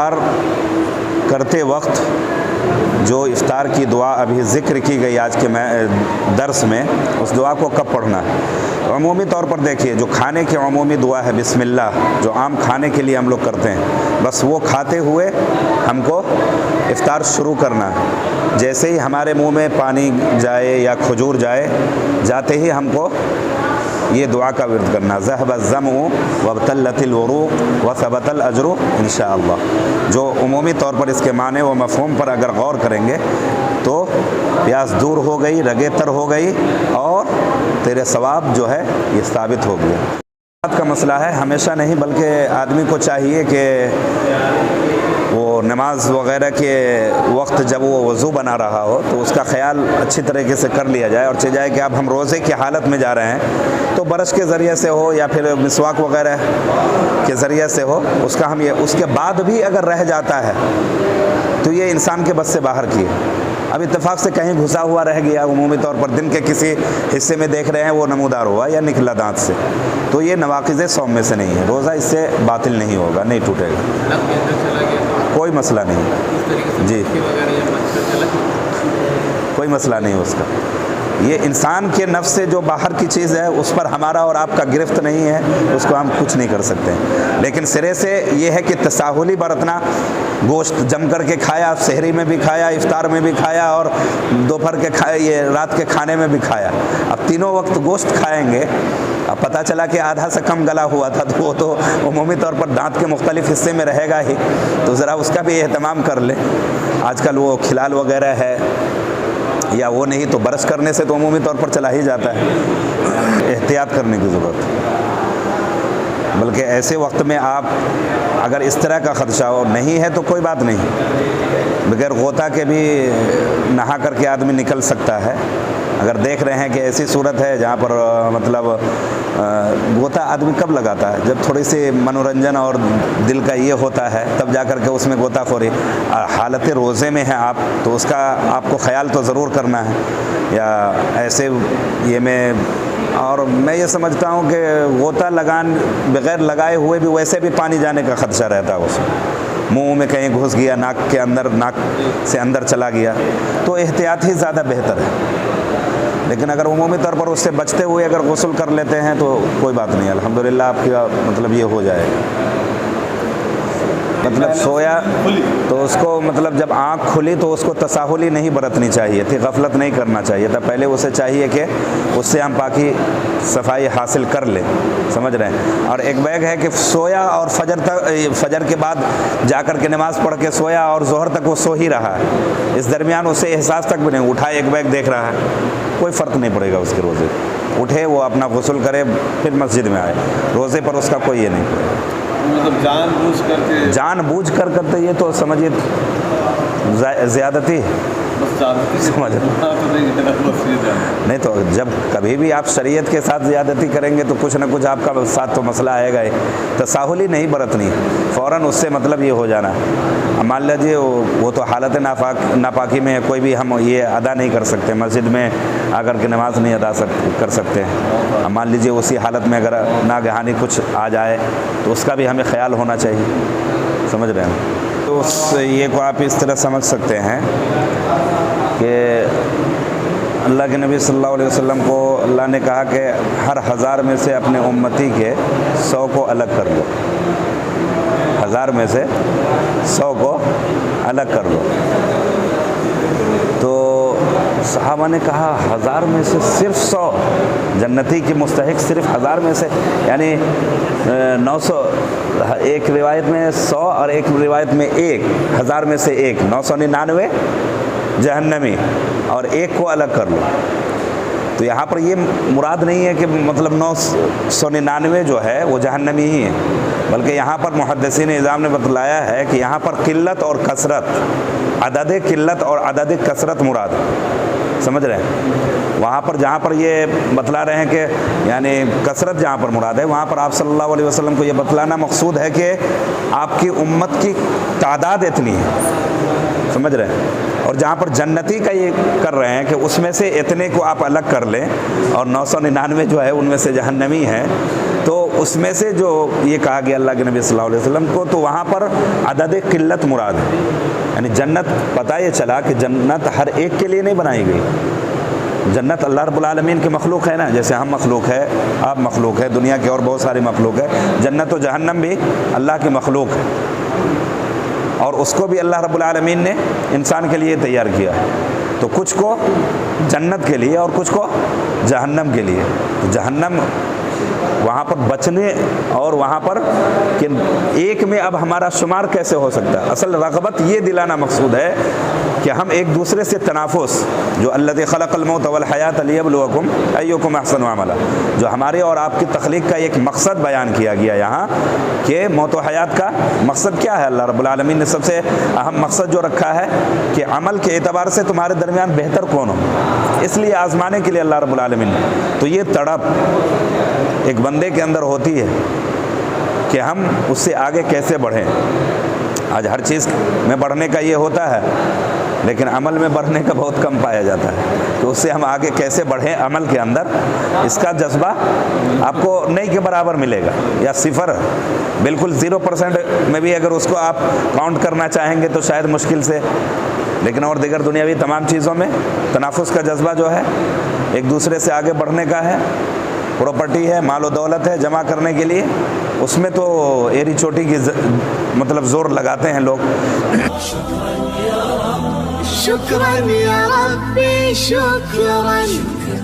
افطار کرتے وقت جو افطار کی دعا ابھی ذکر کی گئی آج کے درس میں، اس دعا کو کب پڑھنا ہے؟ عمومی طور پر دیکھیے، جو کھانے کی عمومی دعا ہے بسم اللہ، جو عام کھانے کے لیے ہم لوگ کرتے ہیں، بس وہ کھاتے ہوئے ہم کو افطار شروع کرنا ہے۔ جیسے ہی ہمارے منہ میں پانی جائے یا کھجور جائے، جاتے ہی ہم کو یہ دعا کا ورد کرنا، ذہب الظمأ وابتلت العروق وثبت الاجر انشاءاللہ۔ جو عمومی طور پر اس کے معنی و مفہوم پر اگر غور کریں گے تو پیاس دور ہو گئی، رگیں تر ہو گئی، اور تیرے ثواب جو ہے یہ ثابت ہو گیا۔ بات کا مسئلہ ہے ہمیشہ نہیں، بلکہ آدمی کو چاہیے کہ وہ نماز وغیرہ کے وقت جب وہ وضو بنا رہا ہو تو اس کا خیال اچھی طریقے سے کر لیا جائے، اور چاہے جائے کہ اب ہم روزے کی حالت میں جا رہے ہیں تو برش کے ذریعے سے ہو یا پھر مسواک وغیرہ کے ذریعے سے ہو، اس کا ہم یہ اس کے بعد بھی اگر رہ جاتا ہے تو یہ انسان کے بس سے باہر کی ہے۔ اب اتفاق سے کہیں گھسا ہوا رہ گیا، عمومی طور پر دن کے کسی حصے میں دیکھ رہے ہیں وہ نمودار ہوا یا نکلا دانت سے، تو یہ نواقض صوم میں سے نہیں ہے، روزہ اس سے باطل نہیں ہوگا، نہیں ٹوٹے گا، کوئی مسئلہ نہیں جی، کوئی مسئلہ نہیں اس کا۔ یہ انسان کے نفس سے جو باہر کی چیز ہے اس پر ہمارا اور آپ کا گرفت نہیں ہے، اس کو ہم کچھ نہیں کر سکتے، لیکن سرے سے یہ ہے کہ تساہلی برتنا، گوشت جم کر کے کھایا، سحری میں بھی کھایا، افطار میں بھی کھایا، اور دوپہر کے کھایا، یہ رات کے کھانے میں بھی کھایا، اب تینوں وقت گوشت کھائیں گے، اب پتہ چلا کہ آدھا سے کم گلا ہوا تھا تو وہ تو عمومی طور پر دانت کے مختلف حصے میں رہے گا ہی، تو ذرا اس کا بھی اہتمام کر لیں۔ آج کل وہ کھلال وغیرہ ہے یا وہ نہیں تو برش کرنے سے تو عمومی طور پر چلا ہی جاتا ہے، احتیاط کرنے کی ضرورت ہے۔ بلکہ ایسے وقت میں آپ اگر اس طرح کا خدشہ ہو نہیں ہے تو کوئی بات نہیں، بغیر غوطہ کے بھی نہا کر کے آدمی نکل سکتا ہے۔ اگر دیکھ رہے ہیں کہ ایسی صورت ہے جہاں پر مطلب غوطہ آدمی کب لگاتا ہے؟ جب تھوڑی سی منورنجن اور دل کا یہ ہوتا ہے تب جا کر کے اس میں غوطہ خوری، حالت روزے میں ہیں آپ تو اس کا آپ کو خیال تو ضرور کرنا ہے، یا ایسے یہ اور میں یہ سمجھتا ہوں کہ غوطہ بغیر لگائے ہوئے بھی ویسے بھی پانی جانے کا خدشہ رہتا ہے، اس میں منہ میں کہیں گھس گیا، ناک سے اندر چلا گیا، تو احتیاط ہی زیادہ بہتر ہے۔ لیکن اگر عمومی طور پر اس سے بچتے ہوئے اگر غسل کر لیتے ہیں تو کوئی بات نہیں، الحمدللہ آپ کا مطلب یہ ہو جائے گا۔ مطلب سویا تو اس کو مطلب جب آنکھ کھلی تو اس کو تساہلی نہیں برتنی چاہیے تھی، غفلت نہیں کرنا چاہیے تھا، پہلے اسے چاہیے کہ اس سے ہم پاکی صفائی حاصل کر لیں، سمجھ رہے ہیں۔ اور ایک بیگ ہے کہ سویا اور فجر کے بعد جا کر کے نماز پڑھ کے سویا اور ظہر تک وہ سو ہی رہا ہے، اس درمیان اسے احساس تک بھی نہیں اٹھا، ایک بیگ دیکھ رہا ہے، کوئی فرق نہیں پڑے گا اس کے روزے، اٹھے وہ اپنا غسل کرے پھر مسجد میں آئے، روزے پر اس کا کوئی یہ نہیں پڑے گا۔ مطلب جان بوجھ کر کرتے یہ تو سمجھیے زیادتی سمجھ نہیں، تو جب کبھی بھی آپ شریعت کے ساتھ زیادتی کریں گے تو کچھ نہ کچھ آپ کا ساتھ تو مسئلہ آئے گا ہی، تساہلی نہیں برتنی، فوراً اس سے مطلب یہ ہو جانا۔ اب مان لیجیے وہ تو حالت ناپاکی میں کوئی بھی ہم یہ ادا نہیں کر سکتے، مسجد میں آ کر کے نماز نہیں ادا کر سکتے، اب مان لیجیے اسی حالت میں اگر ناگہانی کچھ آ جائے تو اس کا بھی ہمیں خیال ہونا چاہیے، سمجھ رہے ہیں۔ تو یہ کو آپ اس طرح سمجھ سکتے ہیں کہ اللہ کے نبی صلی اللہ علیہ وسلم کو اللہ نے کہا کہ ہر 1000 میں سے اپنے امتی کے 100 کو الگ کر لو، 1000 میں سے 100 کو الگ کر لو، تو صحابہ نے کہا 1000 میں سے صرف 100 جنتی کی مستحق، صرف 1000 میں سے، یعنی 900، ایک روایت میں 100 اور ایک روایت میں 1000 میں سے 1، 999 جہنمی، اور 1 کو الگ کر لو۔ تو یہاں پر یہ مراد نہیں ہے کہ مطلب 999 جو ہے وہ جہنمی ہی ہے، بلکہ یہاں پر محدثین نظام نے بتلایا ہے کہ یہاں پر قلت اور کثرت، عدد قلت اور عدد کثرت مراد ہے، سمجھ رہے ہیں۔ وہاں پر جہاں پر یہ بتلا رہے ہیں کہ یعنی کثرت جہاں پر مراد ہے، وہاں پر آپ صلی اللہ علیہ وسلم کو یہ بتلانا مقصود ہے کہ آپ کی امت کی تعداد اتنی ہے، سمجھ رہے ہیں۔ اور جہاں پر جنتی کا یہ کر رہے ہیں کہ اس میں سے اتنے کو آپ الگ کر لیں اور 999 جو ہے ان میں سے جہنمی ہیں، تو اس میں سے جو یہ کہا گیا اللہ کے نبی صلی اللہ علیہ وسلم کو، تو وہاں پر عدد قلت مراد ہے، یعنی جنت پتہ یہ چلا کہ جنت ہر ایک کے لیے نہیں بنائی گئی. جنت اللہ رب العالمین کی مخلوق ہے نا، جیسے ہم مخلوق ہے، آپ مخلوق ہے، دنیا کے اور بہت ساری مخلوق ہے. جنت و جہنم بھی اللہ کی مخلوق ہے، اور اس کو بھی اللہ رب العالمین نے انسان کے لیے تیار کیا ہے. تو کچھ کو جنت کے لیے اور کچھ کو جہنم کے لیے. تو جہنم وہاں پر بچنے اور وہاں پر کہ ایک میں اب ہمارا شمار کیسے ہو سکتا ہے. اصل رغبت یہ دلانا مقصود ہے کہ ہم ایک دوسرے سے تنافس، جو الذی خلق الموت والحیات لیبلوکم ایکم احسن عملا، جو ہمارے اور آپ کی تخلیق کا ایک مقصد بیان کیا گیا یہاں کہ موت و حیات کا مقصد کیا ہے. اللہ رب العالمین نے سب سے اہم مقصد جو رکھا ہے کہ عمل کے اعتبار سے تمہارے درمیان بہتر کون ہو، اس لیے آزمانے کے لیے اللہ رب العالمین نے. تو یہ تڑپ ایک بندے کے اندر ہوتی ہے کہ ہم اس سے آگے کیسے بڑھیں. آج ہر چیز میں بڑھنے کا یہ ہوتا ہے، لیکن عمل میں بڑھنے کا بہت کم پایا جاتا ہے. تو اس سے ہم آگے کیسے بڑھیں عمل کے اندر، اس کا جذبہ آپ کو نہیں کے برابر ملے گا، یا صفر بالکل 0% میں بھی اگر اس کو آپ کاؤنٹ کرنا چاہیں گے تو شاید مشکل سے. لیکن اور دیگر دنیاوی تمام چیزوں میں تنافس کا جذبہ جو ہے، ایک دوسرے سے آگے بڑھنے کا ہے. پراپرٹی ہے، مال و دولت ہے جمع کرنے کے لیے، اس میں تو ایری چوٹی کی مطلب زور لگاتے ہیں لوگ. شکراً یا ربی شکراً.